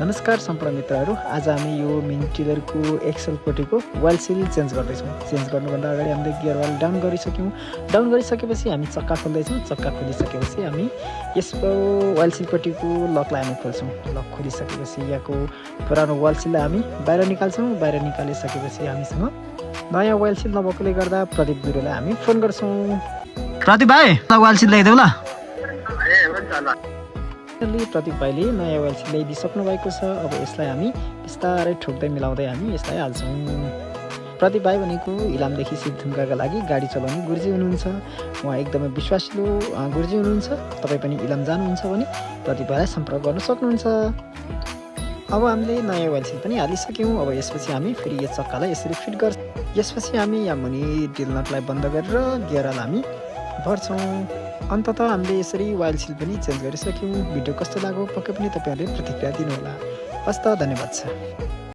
नमस्कार सम्पूर्ण मित्रहरू, आज हामी यो मिनी टिलरको एक्सलपट्टिको वाइल सिल चेन्ज गर्दैछौँ। चेन्ज गर्नुभन्दा अगाडि हामीले गियर वाइल डाउन गरिसक्यौँ। डाउन गरिसकेपछि हामी चक्का खोल्दैछौँ। चक्का खोलिसकेपछि हामी यसको वाइल सिलपट्टिको लकलाई हामी खोल्छौँ। लक खोलिसकेपछि यहाँको पुरानो वाइल सिललाई हामी बाहिर निकाल्छौँ। बाहिर निकालिसकेपछि हामीसँग नयाँ वाइल सिल नभएकोले गर्दा प्रदीप गुरुलाई हामी फोन गर्छौँ। प्रदीप भाइ वाइल सिल ल्याइदेऊ ल। प्रदीप भाइले नयाँ वाइल सिल ल्याइदिइसक्नु भएको छ। अब यसलाई हामी बिस्तारै ठोक्दै मिलाउँदै हामी यसलाई हाल्छौँ। प्रदीप भाइ भनेको इलामदेखि सिद्धुङ्गाका लागि गाडी चलाउने गुरुजी हुनुहुन्छ। उहाँ एकदमै विश्वासिलो गुरुजी हुनुहुन्छ। तपाईँ पनि इलाम जानुहुन्छ भने प्रदीप भाइलाई सम्पर्क गर्न सक्नुहुन्छ। अब हामीले नयाँ वाइल सिल पनि हालिसक्यौँ। अब यसपछि हामी फेरि यो चक्कालाई यसरी फिट गर्छौँ। यसपछि हामी यहाँ मुनि ड्रिल नटलाई बन्द गरेर गियरलाई हामी भर्छौँ। अन्ततः हामीले यसरी वाइल सिल पनि चेन्ज गरिसक्यौँ। भिडियो कस्तो लाग्यो पक्कै पनि तपाईँहरूले प्रतिक्रिया दिनुहोला। हस् त, धन्यवाद छ।